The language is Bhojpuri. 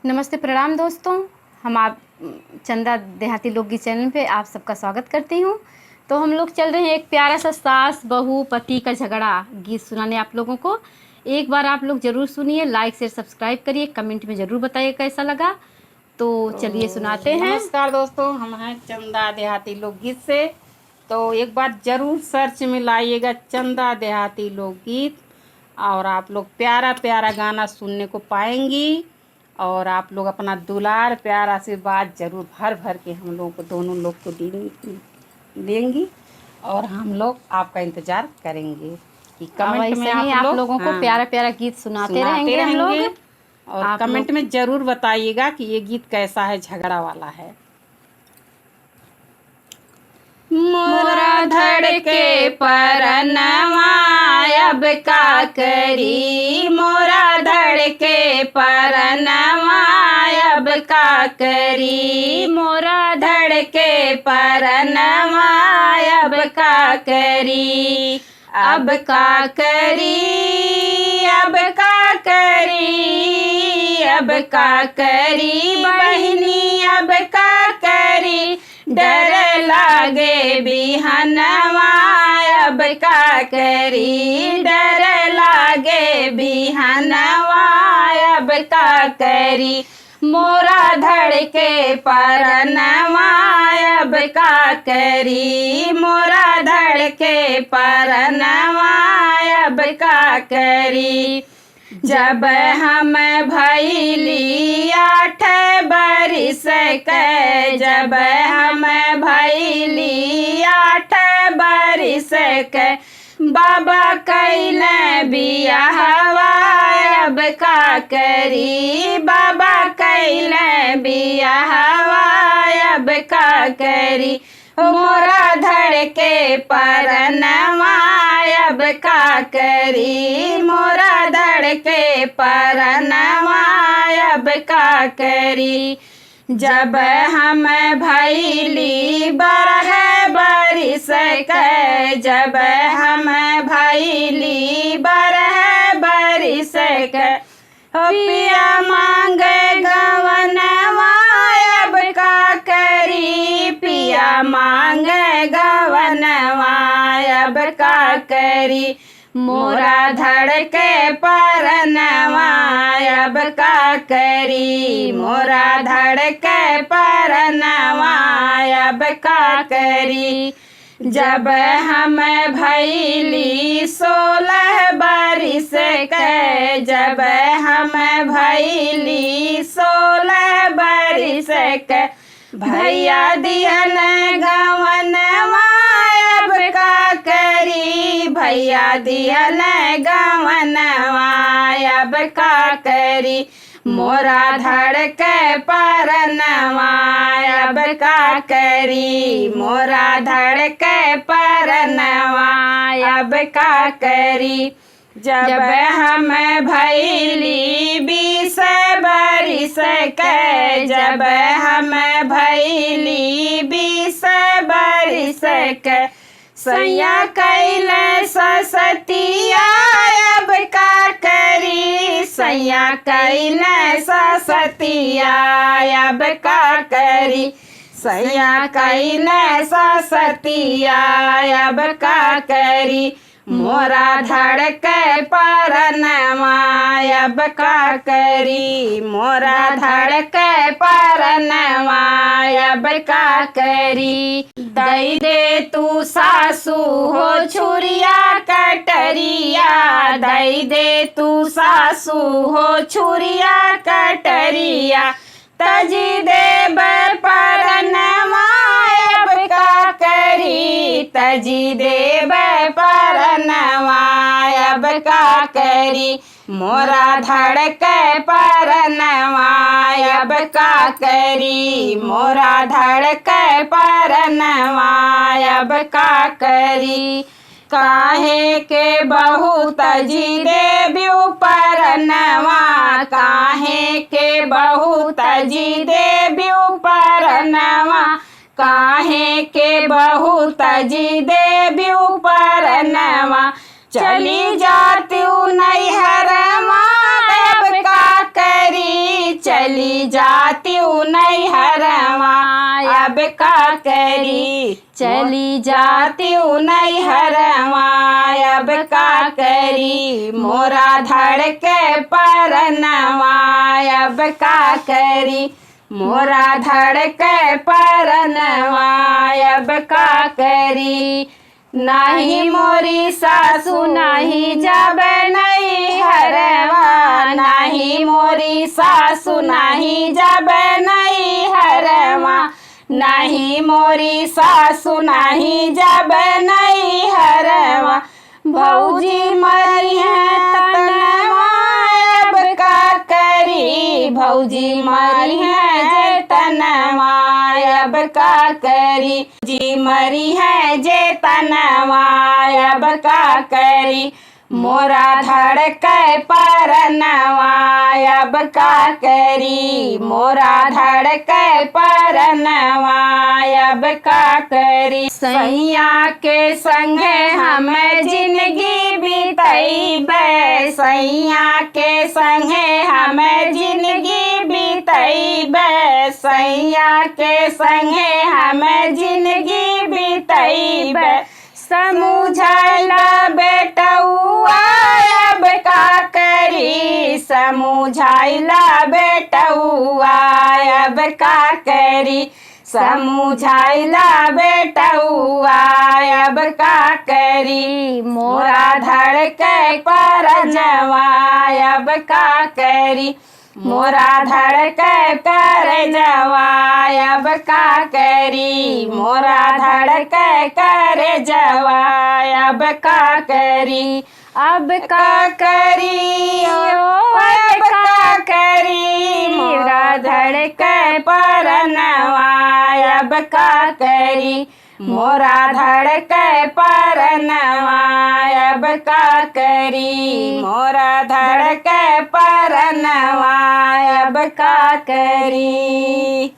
नमस्ते, प्रणाम दोस्तों। हम आप चंदा देहाती लोकगीत चैनल पे आप सबका स्वागत करती हूँ। तो हम लोग चल रहे हैं एक प्यारा सा सास बहू पति का झगड़ा गीत सुनाने आप लोगों को। एक बार आप लोग ज़रूर सुनिए, लाइक शेयर सब्सक्राइब करिए, कमेंट में ज़रूर बताइए कैसा लगा। तो चलिए सुनाते हैं। नमस्कार दोस्तों, हम हैं चंदा देहाती लोकगीत से। तो एक बार ज़रूर सर्च में लाइएगा चंदा देहाती लोकगीत और आप लोग प्यारा प्यारा गाना सुनने को पाएंगी। और आप लोग अपना दुलार प्यार आशीर्वाद ज़रूर भर भर के हम लोग को दोनों लोग को देंगी और हम लोग आपका इंतज़ार करेंगे कि कमेंट में आप लोगों को प्यारा प्यारा गीत सुनाते रहेंगे हम लोग। और कमेंट में ज़रूर बताइएगा कि ये गीत कैसा है, झगड़ा वाला है। मोरा धड़के परनवा अब का करी, मोरा धड़के परनवा अब का करी, मोरा धड़के परनवा अब का करी, अब का करी, अब का करी, अब का करी बहिनी, अब का करी, डर लागे बिहनवा अब का करी, डर लागे बिहनवा अब का करी, मोरा धड़के परनवा अब का करी, मोरा धड़के परनवा अब का करी। जब हम भैली 8 बरिस के, जब हम भैली 8 बरिस के, बाबा कैले बियाहवा अब का करी, बाबा कैले बियाहवा अब का करी, मोरा धड़के परनवा अब का करी, मोरा धड़के परनवा अब का करी। जब हम भैली 12 बरिस के, जब हम भैली 12 बरिस के, पिया मांगे गवनवा अब का करी, पिया मांगे गवनवा अब का करी, मोरा धड़के परनवा अब का करी, मोरा धड़के परनवा अब का करी। जब हम भैली 16 बरिस के, जब हम भैली 16 बरिस के, भैया दिहन गवनवा अब का करी, भैया दिहन गवनवा अब का करी, मोरा धड़के परनवा अब का करी, मोरा धड़के परनवा अब का करी। जब हम भैली 20 बरिस के, जब हम भैली 20 बरिस के, सैया कैले ससतिया अब का करी, सैया कैले ससतिया अब का करी, सैया कैले ससतिया अब का करी, मोरा धड़के परनवा अब का करी, मोरा धड़के परनवा अब का करी। दई दे तू सासू हो छुरिया कटरिया, दई दे तू सासू हो छुरिया कटरिया, तजी देब परनवा अब का करी, तजी देब परनवा अब का करी, मोरा धड़के परनवा अब का करी, मोरा धड़के परनवा अब का करी। काहे के बहू तजी देब्यू परनवा, काहे के बहू तजी देब्यू परनवा, काहे के बहू तजी देब्यू परनवा, चली जाती नैहरवा अब का करी, चली जाती हूँ नैहरवा अब का करी, चली जाती हूँ नैहरवा अब का करी, मोरा धड़के परनवा अब का करी, मोरा धड़के परनवा अब का करी, नाही मोरी सासू नाही जब नैहरवा, नाही मोरी सासू नाही जब नैहरवा, नाही मोरी सासू नाही जब नैहरवा, भौजी मरी है तनवा अब का करी, भौजी मरी है जे तनवा अब का करी, जी मरी है जे तनवा अब का करी, मोरा धड़के परनवा अब का करी, मोरा धड़के परनवा अब का करी, सैया के संगे हमें जिंदगी बीतैबे, सैया के संगे हमें जिंदगी बीतैबे, सैया के संगे हमें जिंदगी बीतैबे, समझाइला बेटौआ अब का करी, समझाइला बेटौआ अब का करी, समझाइला बेटौआ अब का करी, मोरा धड़के परनवा अब का करी, मोरा धड़के करजवा अब का करी, मोरा धड़के करजवा अब का करी, अब का करी अब का करी, मोरा धड़के परनवा अब का करी, मोरा धड़के परनवा अब का करी, मोरा धड़के परनवा अब का करी।